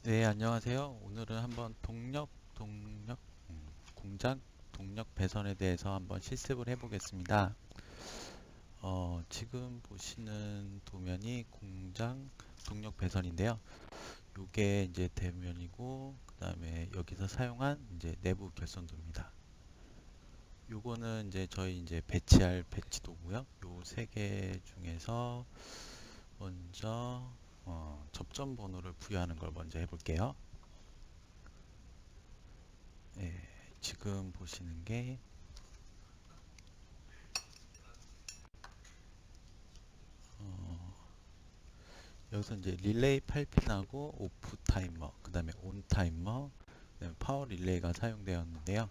네, 안녕하세요. 오늘은 한번 공장 동력 배선에 대해서 한번 실습을 해보겠습니다. 지금 보시는 도면이 공장 동력 배선인데요. 이게 이제 대면이고, 그 다음에 여기서 사용한 이제 내부 결선도입니다. 요거는 이제 저희 이제 배치할 배치도고요. 요 세 개 중에서 먼저 접점 번호를 부여하는 걸 먼저 해볼게요. 예, 지금 보시는 게 어, 여기서 이제 릴레이 8핀하고 오프 타이머, 그 다음에 온 타이머, 그다음에 파워 릴레이가 사용되었는데요.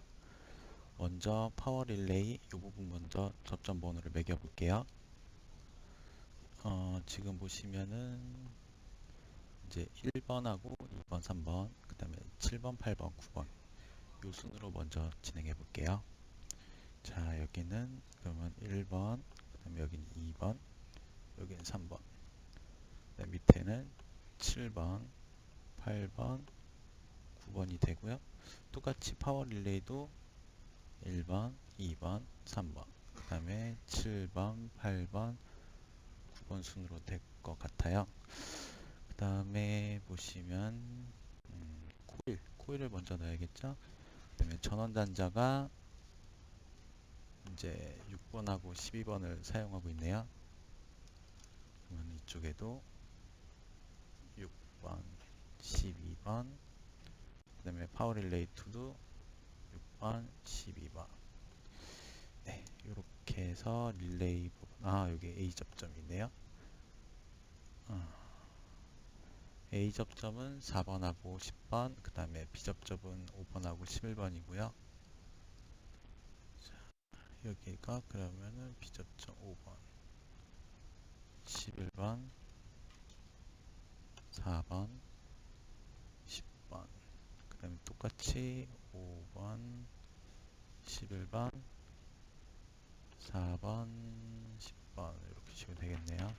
먼저 파워 릴레이 이 부분 먼저 접점 번호를 매겨 볼게요. 지금 보시면은 이제 1번하고 2번, 3번, 그 다음에 7번, 8번, 9번 요 순으로 먼저 진행해 볼게요. 자, 여기는 그러면 1번, 그 다음에 여기는 2번, 여기는 3번, 밑에는 7번, 8번, 9번이 되고요. 똑같이 파워 릴레이도 1번, 2번, 3번, 그 다음에 7번, 8번, 9번 순으로 될 것 같아요. 그 다음에 보시면 코일을 먼저 넣어야겠죠. 그 다음에 전원 단자가 이제 6번하고 12번을 사용하고 있네요. 그러면 이쪽에도 6번, 12번, 그 다음에 파워 릴레이 2도 6번, 12번. 네, 이렇게 해서 릴레이 부분, 여기 A 접점이 있네요. A 접점은 4번하고 10번, 그 다음에 B 접점은 5번하고 11번이고요. 여기가 그러면은 B 접점 5번, 11번, 4번, 10번, 그 다음에 똑같이 5번, 11번, 4번, 10번 이렇게 치면 되겠네요.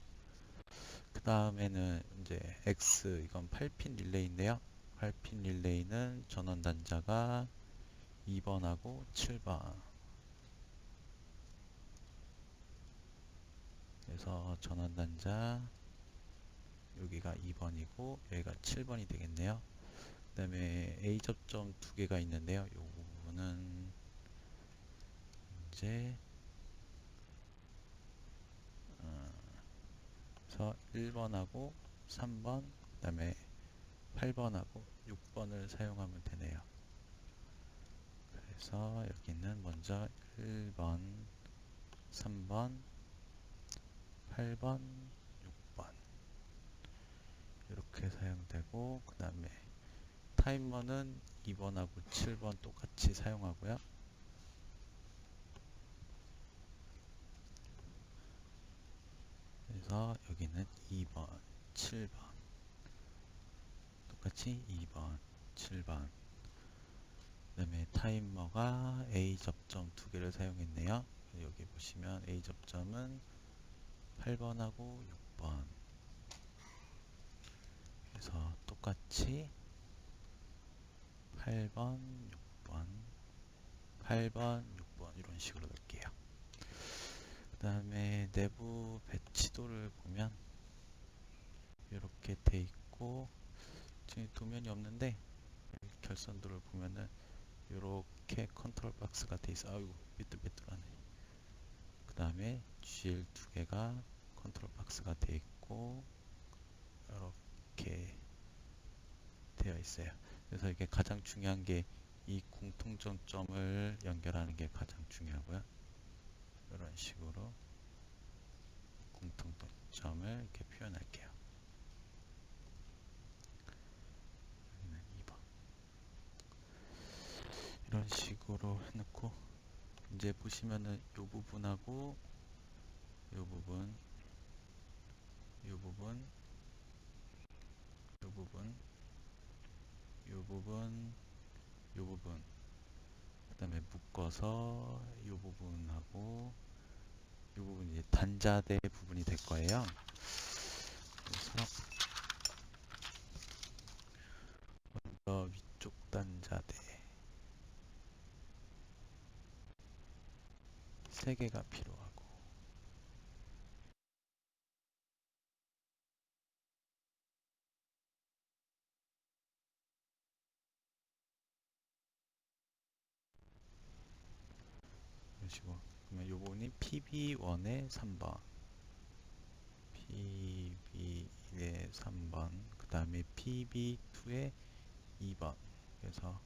그 다음에는 이제 X, 이건 8핀 릴레이인데요. 8핀 릴레이는 전원 단자가 2번하고 7번. 그래서 전원 단자 여기가 2번이고 여기가 7번이 되겠네요. 그 다음에 A 접점 두 개가 있는데요. 이 부분은 이제 그래서 1번하고 3번, 그 다음에 8번하고 6번을 사용하면 되네요. 그래서 여기는 먼저 1번, 3번, 8번, 6번 이렇게 사용되고, 그 다음에 타이머는 2번하고 7번 똑같이 사용하고요. 그래서 여기는 2번, 7번 똑같이 2번, 7번. 그 다음에 타이머가 A 접점 두 개를 사용했네요. 여기 보시면 A 접점은 8번하고 6번. 그래서 똑같이 8번, 6번, 8번, 6번 이런 식으로 넣을게요. 그 다음에 내부 배치도를 보면 이렇게 돼 있고, 지금 도면이 없는데 결선도를 보면은 이렇게 컨트롤 박스가 돼 있어. 아이고 삐뚤삐뚤하네. 그 다음에 GL 두 개가 컨트롤 박스가 돼 있고 이렇게 되어 있어요. 그래서 이게 가장 중요한 게 이 공통점을 연결하는 게 가장 중요하고요. 이런 식으로 공통점을 이렇게 표현할게요. 여기는 2번. 이런 식으로 해놓고 이제 보시면은 이 부분하고 이 부분, 이 부분, 이 부분, 이 부분, 이 부분, 그 다음에 묶어서 이 부분하고 이 부분이 이제 단자대 부분이 될 거예요. 그래서 위쪽 단자대 3개가 필요하고, 그러시고, 그러면 요번이 PB1의 3번, PB1의 3번, 그 다음에 PB2의 2번, 그래서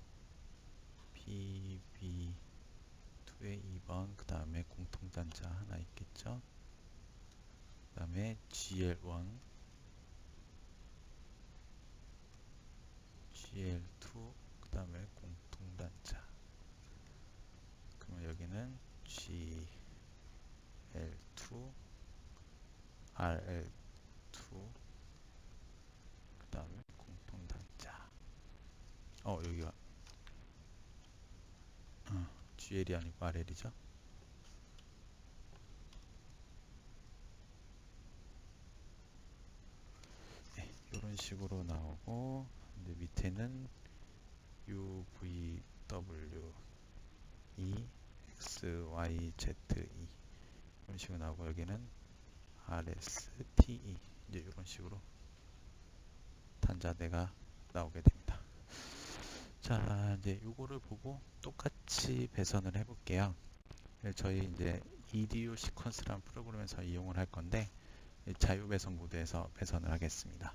PB2의 2번, 그 다음에 공통단자 하나 있겠죠. 그 다음에 GL1, GL2, 그 다음에 공통단자. 그러면 여기는 GL2, RL2, 그 다음에 공통단자. 여기가 GL이 아니고 RL이죠. 네, 이런 식으로 나오고, 근데 밑에는 UVW E, X, Y, Z, E 이런 식으로 나오고, 여기는 RS, TE 이제 이런 식으로 단자대가 나오게 됩니다. 자, 이제 요거를 보고 똑같이 배선을 해볼게요. 저희 이제 EDU 시퀀스라는 프로그램에서 이용을 할 건데, 자유 배선 모드에서 배선을 하겠습니다.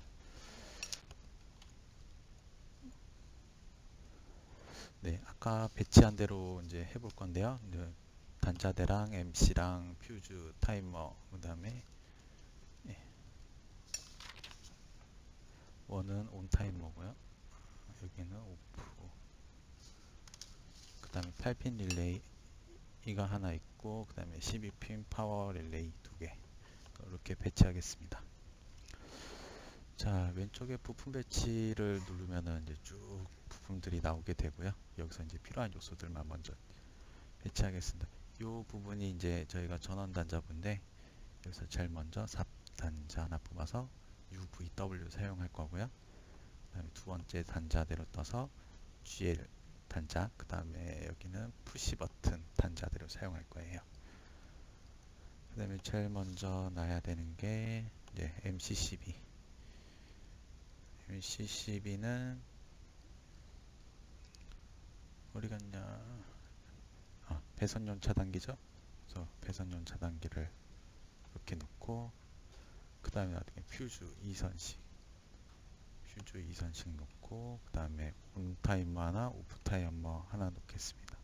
네, 아까 배치한 대로 이제 해볼 건데요. 이제 단자대랑 MC랑 퓨즈, 타이머, 그 다음에 원은 온 타이머고요. 여기는 오프. 그 다음에 8핀 릴레이가 하나 있고, 그 다음에 12핀 파워 릴레이 2개. 이렇게 배치하겠습니다. 자, 왼쪽에 부품 배치를 누르면은 이제 쭉 부품들이 나오게 되고요. 여기서 이제 필요한 요소들만 먼저 배치하겠습니다. 이 부분이 이제 저희가 전원 단자부인데, 여기서 제일 먼저 삽 단자 하나 뽑아서 UVW 사용할 거고요. 그 다음에 두 번째 단자대로 떠서 GL 단자, 그 다음에 여기는 푸시 버튼 단자대로 사용할 거예요. 그 다음에 제일 먼저 놔야 되는 게 이제 MCCB. MCCB는 어디 갔냐? 배선용 차단기죠. 그래서 배선용 차단기를 이렇게 놓고, 그 다음에 나중에 퓨즈 2선씩 놓고, 그 다음에 온 타이머 하나, 오프 타이머 하나 놓겠습니다.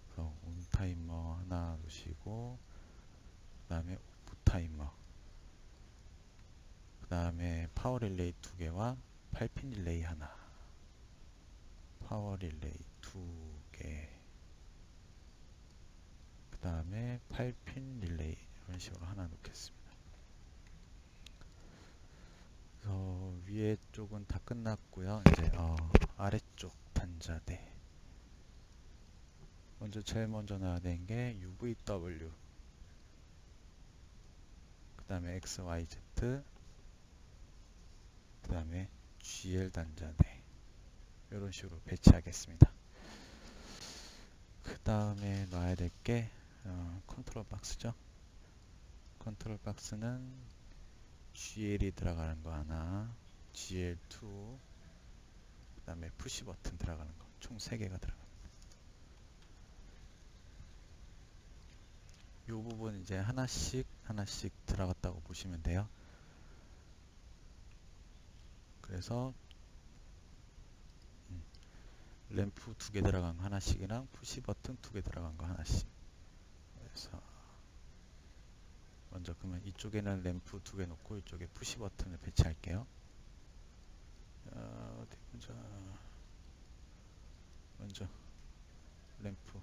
그래서 온 타이머 하나 놓으시고, 그 다음에 오프 타이머, 그 다음에 파워 릴레이 2개와 8핀 릴레이 하나, 파워 릴레이 2개, 그 다음에 8핀 릴레이 이런 식으로 하나 놓겠습니다. 그래서 위에 쪽은 다 끝났고요. 이제 아래쪽 단자대. 제일 먼저 놔야 되는 게 UVW, 그 다음에 XYZ, 그 다음에 GL 단자대. 이런 식으로 배치하겠습니다. 그 다음에 놔야 될 게 컨트롤 박스죠. 컨트롤 박스는 GL이 들어가는 거 하나, GL2, 그 다음에 푸시 버튼 들어가는 거 총 3개가 들어갑니다. 이 부분 이제 하나씩 들어갔다고 보시면 돼요. 그래서 램프 2개 들어간 거 하나씩이랑 푸시 버튼 2개 들어간 거 하나씩. 그래서 먼저 그러면 이쪽에는 램프 2개 놓고 이쪽에 푸시 버튼을 배치할게요. 어디 보자. 먼저 램프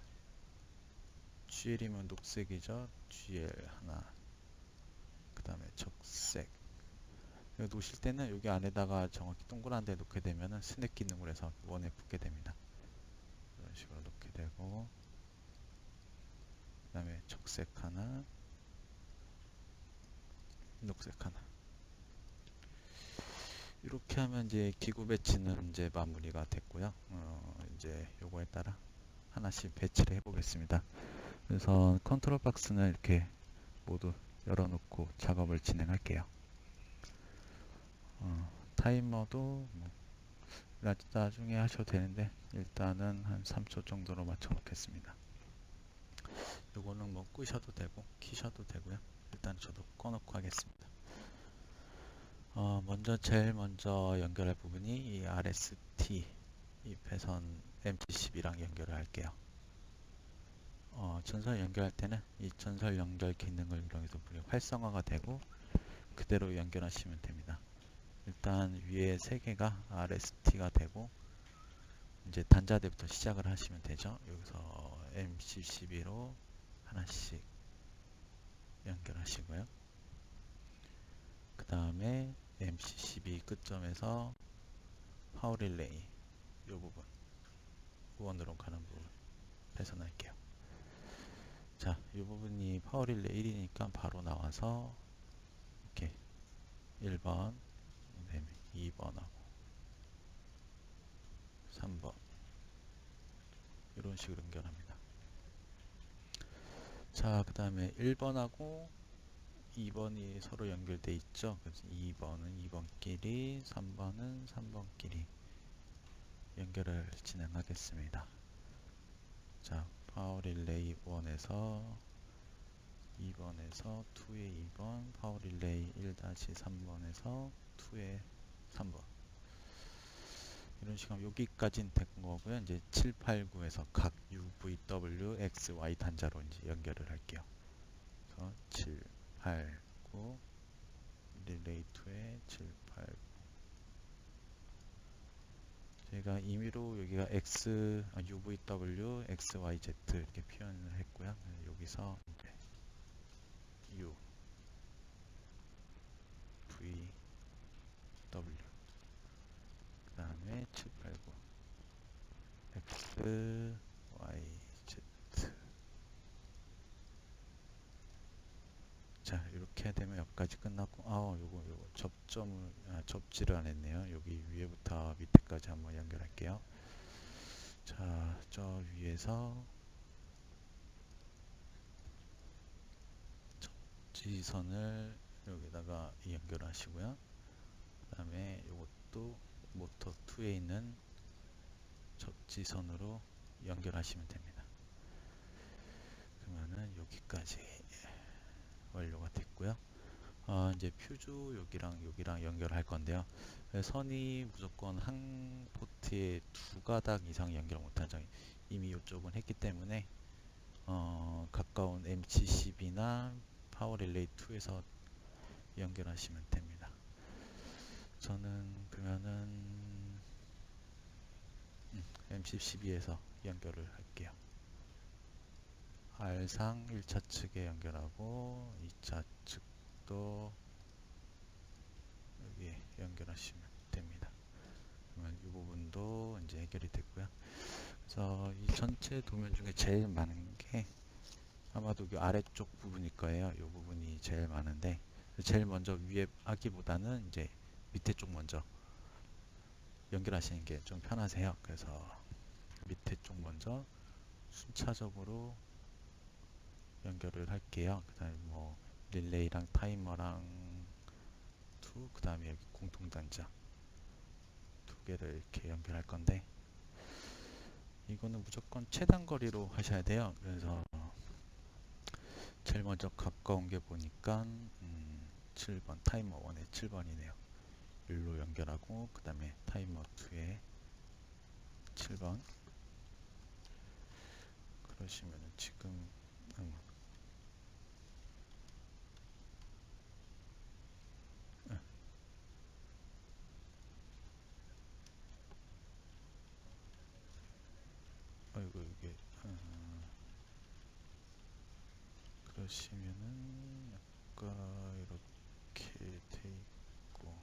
GL이면 녹색이죠. GL 하나, 그 다음에 적색. 여기 놓으실 때는 여기 안에다가 정확히 동그란 데 놓게 되면은 스냅 기능으로 해서 원에 붙게 됩니다. 이런 식으로 놓게 되고, 그 다음에 적색 하나, 녹색 하나. 이렇게 하면 이제 기구 배치는 이제 마무리가 됐고요. 이제 요거에 따라 하나씩 배치를 해 보겠습니다. 그래서 컨트롤 박스는 이렇게 모두 열어놓고 작업을 진행할게요. 타이머도 뭐 나중에 하셔도 되는데 일단은 한 3초 정도로 맞춰 놓겠습니다. 요거는 뭐 끄셔도 되고 키셔도 되고요. 일단 저도 꺼놓고 하겠습니다. 제일 먼저 연결할 부분이 이 RST 이 배선 MT12랑 연결을 할게요. 전선 연결할 때는 이 전선 연결 기능을 이용해서 활성화가 되고 그대로 연결하시면 됩니다. 일단 위에 세 개가 RST가 되고 이제 단자대부터 시작을 하시면 되죠. 여기서 MC12로 하나씩 연결하시고요. 그 다음에 MC12 끝점에서 파워 릴레이 이 부분 무원으로 가는 부분 배선할게요. 자, 이 부분이 파워 릴레이 1이니까 바로 나와서 이렇게 1번, 그다음에 2번하고 3번 이런 식으로 연결합니다. 자, 그 다음에 1번하고 2번이 서로 연결돼 있죠. 그래서 2번은 2번끼리, 3번은 3번끼리 연결을 진행하겠습니다. 자, 파워 릴레이 1에서 2번에서 2의 2번, 파워 릴레이 1-3번에서 2의 3번. 이런 식으로 여기까지는 된 거고요. 이제 7, 8, 9에서 각 UVW, X, Y 단자로 이제 연결을 할게요. 그래서 7, 8, 9 릴레이 2에 7, 8, 9 제가 임의로 여기가 UVW, X, Y, Z 이렇게 표현을 했고요. 여기서 이제 U, V, W 그 다음에 7, 8, 9 X, Y, Z 자, 이렇게 되면 여기까지 끝났고 요거 접지를 안 했네요. 여기 위에부터 밑에까지 한번 연결할게요. 자, 저 위에서 접지선을 여기다가 연결하시고요. 그 다음에 이것도 모터 2에 있는 접지선으로 연결하시면 됩니다. 그러면은 여기까지 완료가 됐고요. 이제 퓨즈 여기랑 연결할 건데요. 선이 무조건 한 포트에 두 가닥 이상 연결 못한 점 이미 이쪽은 했기 때문에 가까운 MC12나 파워 릴레이 2에서 연결하시면 됩니다. 저는 그러면은 MC12에서 연결을 할게요. R상 1차 측에 연결하고 2차 측도 여기 연결하시면 됩니다. 그러면 이 부분도 이제 해결이 됐고요. 그래서 이 전체 도면 중에 제일 많은 게 아마도 이 아래쪽 부분일 거예요. 이 부분이 제일 많은데 제일 먼저 위에 하기보다는 이제 밑에 쪽 먼저 연결하시는 게 좀 편하세요. 그래서 밑에 쪽 먼저 순차적으로 연결을 할게요. 그 다음에 뭐 릴레이랑 타이머랑 그 다음에 여기 공통단자 두 개를 이렇게 연결할 건데 이거는 무조건 최단 거리로 하셔야 돼요. 그래서 제일 먼저 가까운 게 보니까 7번 타이머 1의 7번이네요. 일로 연결하고 그 다음에 타이머 2에 7번 그러시면은 지금 아이고 이게 그러시면은 약간 이렇게 돼 있고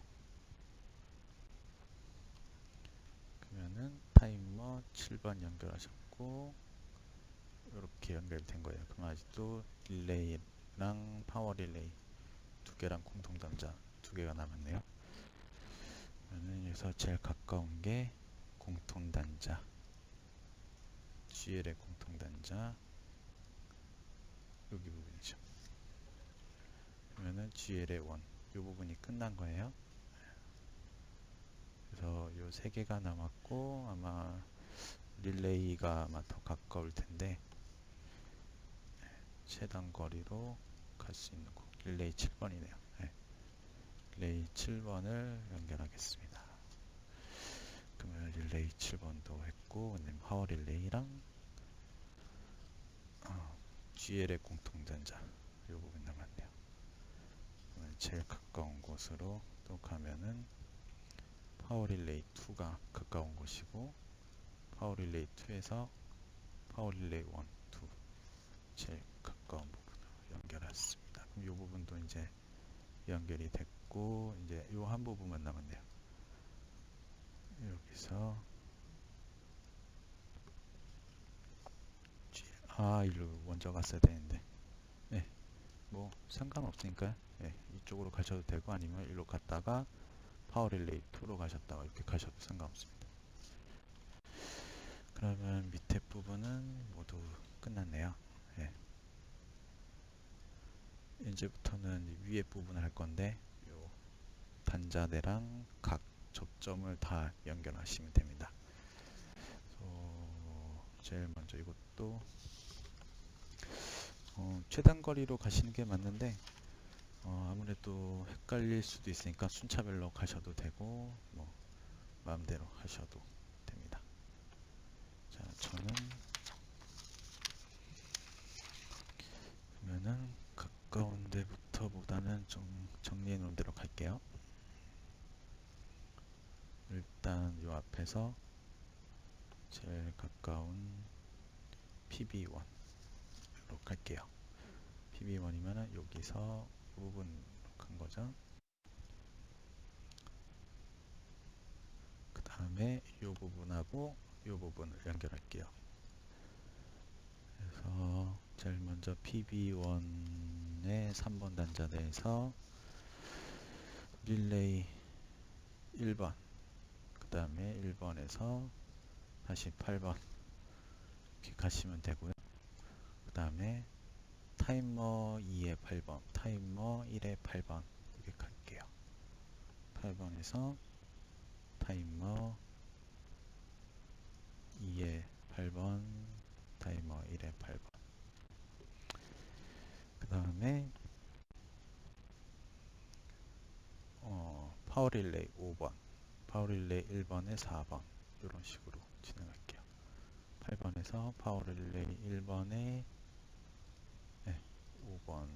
그러면은 타이머 7번 연결하셨고 이렇게 연결된 거예요. 그럼 아직도 릴레이랑 파워 릴레이 두 개랑 공통 단자 두 개가 남았네요. 그러면 여기서 제일 가까운 게 공통단자, GL의 공통단자 여기 부분이죠. 그러면은 GL의 원, 이 부분이 끝난 거예요. 그래서 요 세 개가 남았고 아마 릴레이가 아마 더 가까울 텐데 최단 거리로 갈 수 있는 곳 릴레이 7번이네요. 네. 릴레이 7번을 연결하겠습니다. 그러면 릴레이 7번도 했고 파워 릴레이랑 GL의 공통전자 이 부분 남았네요. 그러면 제일 가까운 곳으로 또 가면은 파워 릴레이 2가 가까운 곳이고 파워 릴레이 2에서 파워 릴레이 1, 2 제일 가까운 부분으로 연결했습니다. 그럼 이 부분도 이제 연결이 됐고 이제 이 한 부분만 남았네요. 여기서 일로 먼저 갔어야 되는데 네, 뭐 상관없으니까 네, 이쪽으로 가셔도 되고 아니면 일로 갔다가 파워 릴레이 2로 가셨다가 이렇게 가셔도 상관없습니다. 그러면 밑에 부분은 모두 끝났네요. 네. 이제부터는 위에 부분을 할 건데 요 단자대랑 각 접점을 다 연결하시면 됩니다. 제일 먼저 이것도 최단 거리로 가시는 게 맞는데 아무래도 헷갈릴 수도 있으니까 순차별로 가셔도 되고 뭐 마음대로 하셔도 됩니다. 자, 저는 그러면은 가까운 데부터보다는 좀 정리해 놓은 대로 갈게요. 일단 요 앞에서 제일 가까운 PB1 으로 갈게요. PB1이면은 여기서 이 부분 간 거죠. 그 다음에 이 부분하고 이 부분을 연결할게요. 그래서 제일 먼저 PB1의 3번 단자 내에서 릴레이 1번 그 다음에 1번에서 다시 8번 이렇게 가시면 되고요. 그 다음에 타이머 2의 8번 타이머 1의 8번 이렇게 갈게요. 8번에서 타이머 2의 8번 타이머 1의 8번 그 다음에 파워 릴레이 5번 파워 릴레이 1번에 4번 이런 식으로 진행할게요. 8번에서 파워 릴레이 1번에 5번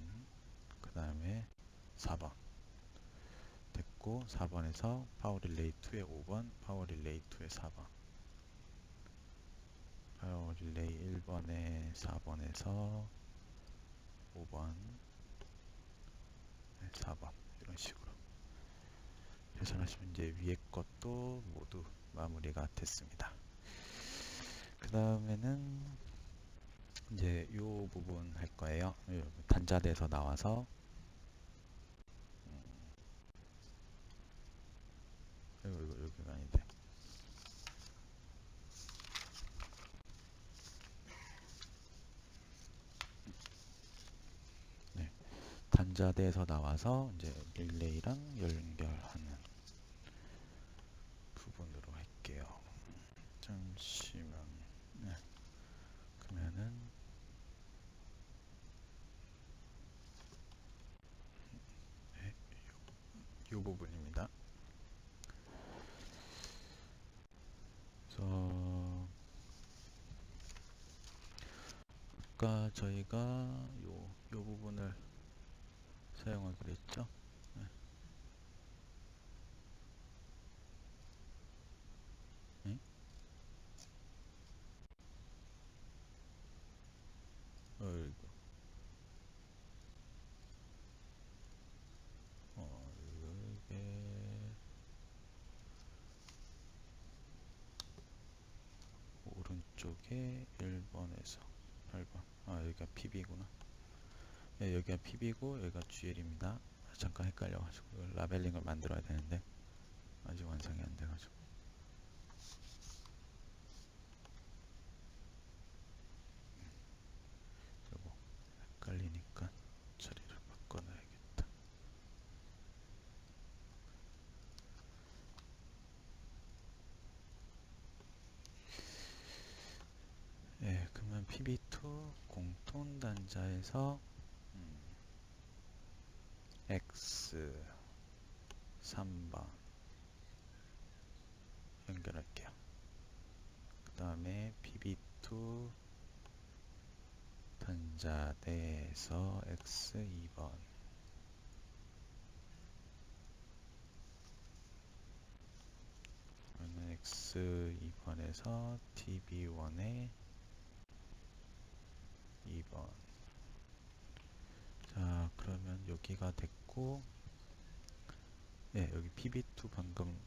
그 다음에 4번 됐고 4번에서 파워 릴레이 2의 5번 파워 릴레이 2의 4번 파워 릴레이 1번에 4번에서 5번 4번 이런 식으로 계산하시면 이제 위에 것도 모두 마무리가 됐습니다. 그 다음에는 이제 요 부분 할 거예요. 단자대에서 나와서 여기가 아닌데 네, 단자대에서 나와서 이제 릴레이랑 연결하는 부분으로 할게요. 잠시만. 네, 그러면은 네, 요 부분입니다. 그래서 아까 저희가 요 부분을 사용하기로 했죠. 네. 네? 이거. 이게 오른쪽에 1번에서 8번 여기가 PB구나. 네, 여기가 PB고 여기가 GL입니다. 잠깐 헷갈려가지고 라벨링을 만들어야 되는데 아직 완성이 안 돼가지고. 요거 헷갈리니까 자리를 바꿔놔야겠다. 예, 그러면 PB2 공통 단자에서 X 3번 연결할게요. 그 다음에 PB2 단자 내에서 X 2번, 그러면 X 2번에서 TB1에 2번. 자, 그러면 여기가 됐고, 예, 여기 PB2 방금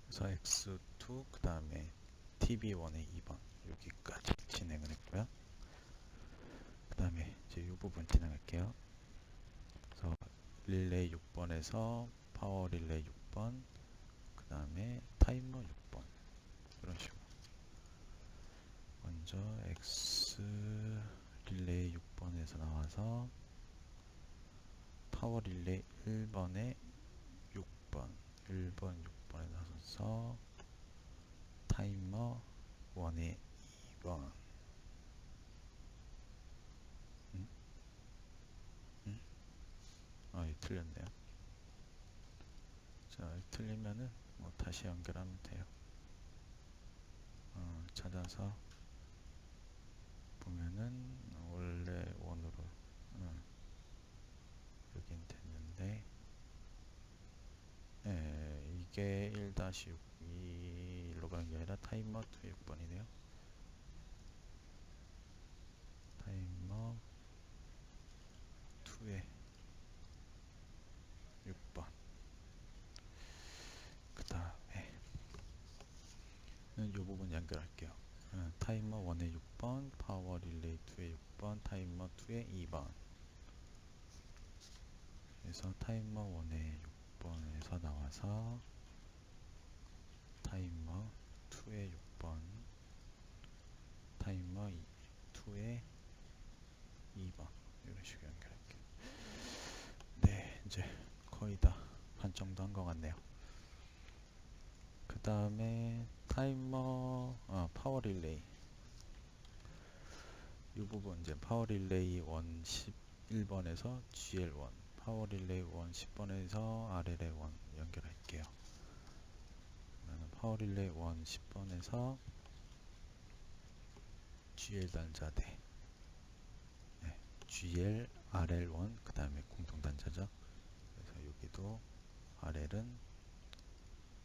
그래서 X2 그 다음에 TB1의 2번 여기까지 진행을 했고요. 그 다음에 이제 이 부분 진행할게요. 그래서 릴레이 6번에서 파워 릴레이 6번, 그 다음에 타이머 6번 이런 식으로. 먼저 X 릴레이 6번에서 나와서 파워 릴레이 1번에 6번, 6번에 나서서 타이머 1에 2번. 아, 이 틀렸네요. 자, 틀리면은 뭐 다시 연결하면 돼요. 찾아서 보면은 원래 원으로 여긴 됐는데, 예, 이게 1-6 2로 가는 게 아니라 타이머 2의 6번이네요. 타이머 2의 6번. 그 다음에 이 부분 연결할게요. 타이머 1의 6번, 파워 릴레이 2의 6번, 타이머 2의 2번. 그래서 타이머 1의 6번에서 나와서 타이머 2의 6번, 타이머 2의 2번 이런 식으로 연결할게요. 네, 이제 거의 다 반 정도 한 것 같네요. 그 다음에 타이머 파워 릴레이 이 부분 이제 파워 릴레이 1 11번에서 GL1, 파워 릴레이 1 10번에서 RL1 연결할게요. 그러면 파워 릴레이 1 10번에서 GL 단자대, 네, GL RL1 그 다음에 공통 단자죠. 그래서 여기도 RL은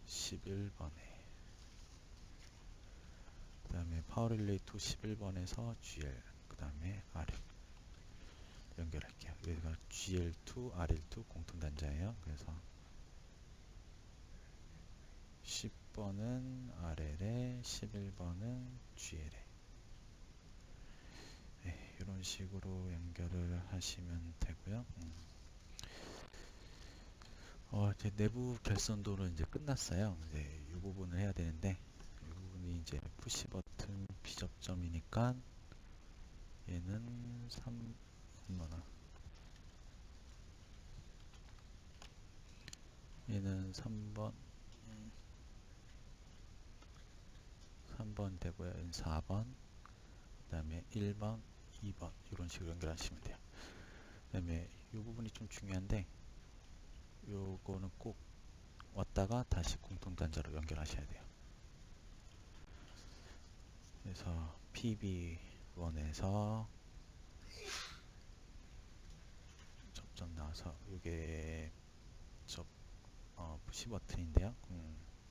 11번에, 그 다음에 파워 릴레이 2 11번에서 GL 그 다음에 RL 연결할게요. 여기가 GL2, RL2 공통 단자예요. 그래서 10번은 RL에 11번은 GL에, 네, 이런 식으로 연결을 하시면 되고요. 이제 내부 결선도는 이제 끝났어요. 이제 이 부분을 해야 되는데, 이 부분이 이제 푸시 버튼 비접점이니까 얘는 3, 얼마나? 얘는 3번 되고요. 얘는 4번, 그 다음에 1번, 2번 이런 식으로 연결하시면 돼요. 그 다음에 이 부분이 좀 중요한데, 요거는 꼭 왔다가 다시 공통 단자로 연결하셔야 돼요. 그래서 PB1에서 접점 나와서 이게 푸시 버튼인데요.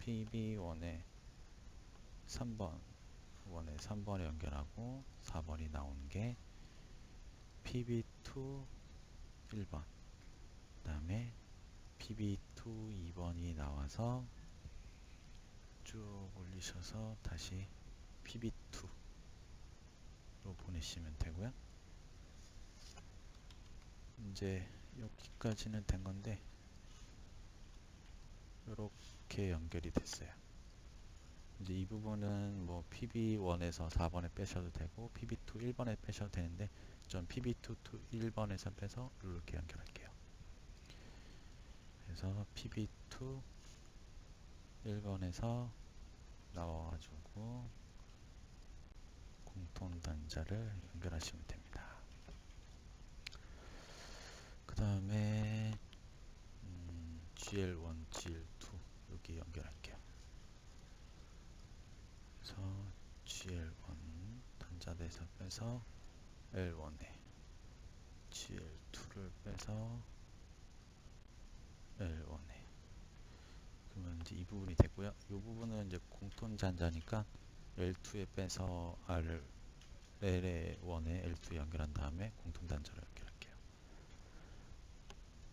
PB1에 3번, 3번에 연결하고 4번이 나오는 게 PB2 1번, 그 다음에 PB2 2번이 나와서 쭉 올리셔서 다시 PB2로 보내시면 되고요. 이제 여기까지는 된 건데, 이렇게 연결이 됐어요. 이제 이 부분은 뭐 PB1에서 4번에 빼셔도 되고 PB2 1번에 빼셔도 되는데 전 PB2 1번에서 빼서 이렇게 연결할게요. 그래서 PB2 1번에서 나와가지고 공통단자를 연결하시면 됩니다. 그 다음에 GL1, GL2 여기 연결할게요. 그래서 GL1 단자대에서 빼서 L1에 GL2를 빼서 L1에 그러면 이제 이 부분이 됐고요. 이 부분은 이제 공통단자니까 L2에 빼서 L의 1에 L2 연결한 다음에 공통단자로 연결할게요.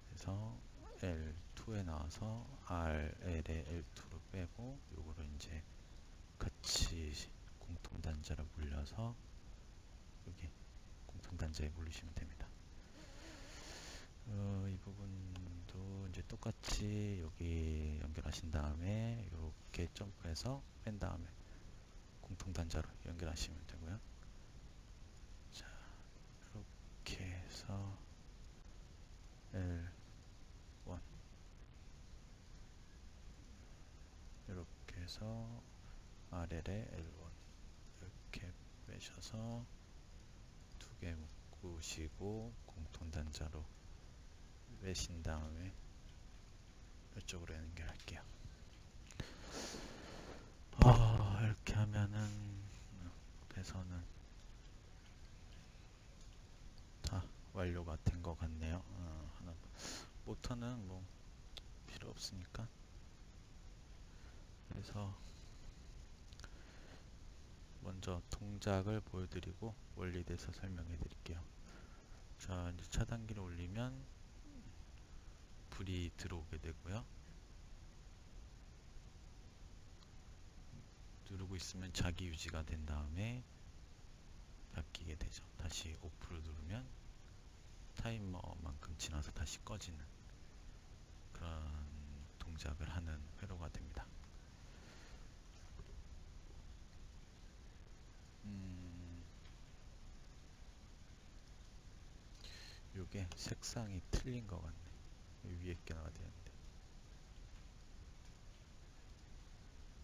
그래서 L2에 나와서 RL의 L2로 빼고 요거를 이제 같이 공통단자로 물려서 여기 공통단자에 물리시면 됩니다. 이 부분도 이제 똑같이 여기 연결하신 다음에 이렇게 점프해서 뺀 다음에 공통단자로 연결하시면 되고요. 자, 이렇게 해서 L1 이렇게 해서 RL의 L1 이렇게 빼셔서 두 개 묶으시고 공통단자로 빼신 다음에 이쪽으로 연결할게요. 이렇게 하면은 배선은 다 완료가 된 것 같네요. 하나 모터는 뭐 필요 없으니까. 그래서 먼저 동작을 보여드리고 원리에 대해서 설명해 드릴게요. 자, 이제 차단기를 올리면 불이 들어오게 되고요. 누르고 있으면 자기 유지가 된 다음에 바뀌게 되죠. 다시 오프를 누르면 타이머만큼 지나서 다시 꺼지는 그런 동작을 하는 회로가 됩니다. 요게 색상이 틀린 것 같네. 위에 게 나와야 되는데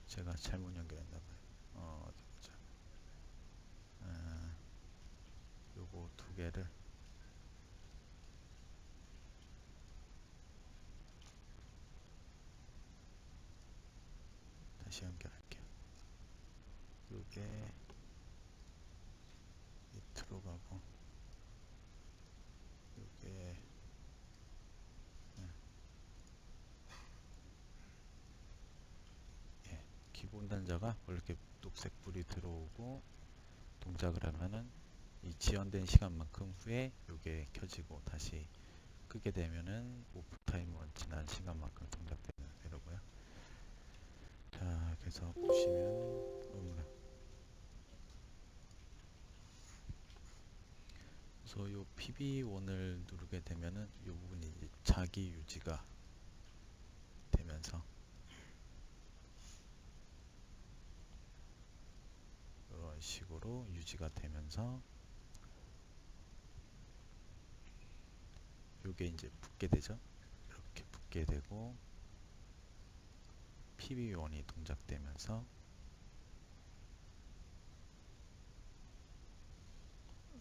제가 잘못 연결했나봐요. 어디 보자. 요거 두 개를 다시 연결할게요. 요게 밑으로 가고 요게 기본 단자가 이렇게 녹색 불이 들어오고 동작을 하면은 이 지연된 시간만큼 후에 요게 켜지고 다시 끄게 되면은 오프 타이머 지난 시간만큼 동작되는 회로고요. 자, 그래서 보시면 그래서 요 PB1을 누르게 되면은 이 부분이 이제 자기 유지가 되면서 이런 식으로 유지가 되면서 요게 이제 붙게 되죠. 이렇게 붙게 되고 PB1이 동작되면서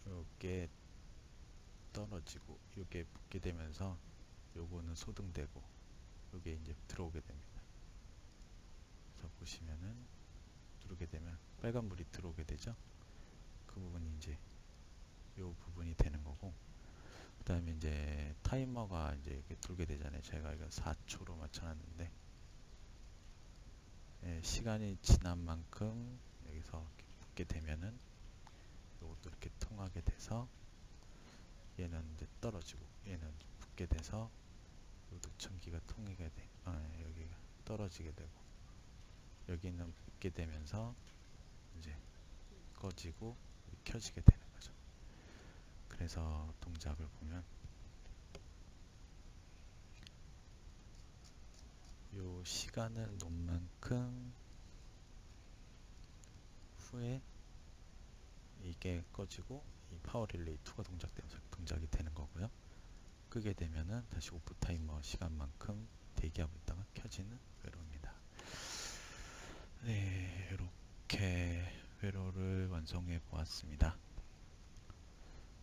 요게 떨어지고 요게 붙게 되면서 요거는 소등되고 요게 이제 들어오게 됩니다. 그래서 보시면은 누르게 되면 빨간불이 들어오게 되죠. 그 부분이 이제 요 부분이 되는 거고, 그 다음에 이제 타이머가 이제 이렇게 돌게 되잖아요. 제가 이거 4초로 맞춰놨는데 시간이 지난 만큼 여기서 이렇게 붙게 되면은 요것도 이렇게 통하게 돼서 얘는 이제 떨어지고 얘는 붙게 돼서 요 노천기가 통하게 돼 여기가 떨어지게 되고 여기는 붙게 되면서 이제 꺼지고 켜지게 되는 거죠. 그래서 동작을 보면 요 시간을 놓은 만큼 후에 이게 꺼지고 이 파워 릴레이 2가 동작이 되는 거고요. 끄게 되면은 다시 오프 타이머 시간만큼 대기하고 있다가 켜지는 회로입니다. 네, 이렇게 회로를 완성해 보았습니다.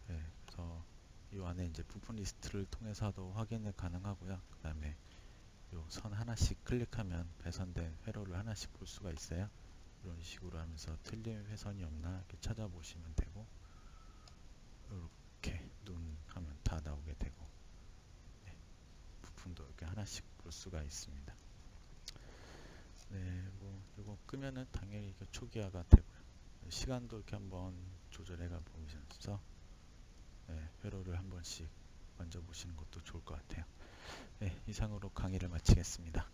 네, 그래서 이 안에 이제 부품 리스트를 통해서도 확인이 가능하고요. 그 다음에 요 선 하나씩 클릭하면 배선된 회로를 하나씩 볼 수가 있어요. 이런 식으로 하면서 틀린 회선이 없나 이렇게 찾아보시면 되고, 이렇게 눈 하면 다 나오게 되고, 네, 부품도 이렇게 하나씩 볼 수가 있습니다. 네, 뭐 이거 끄면은 당연히 이게 초기화가 되고요. 시간도 이렇게 한번 조절해가 보면서 회로를 한 번씩 만져보시는 것도 좋을 것 같아요. 네, 이상으로 강의를 마치겠습니다.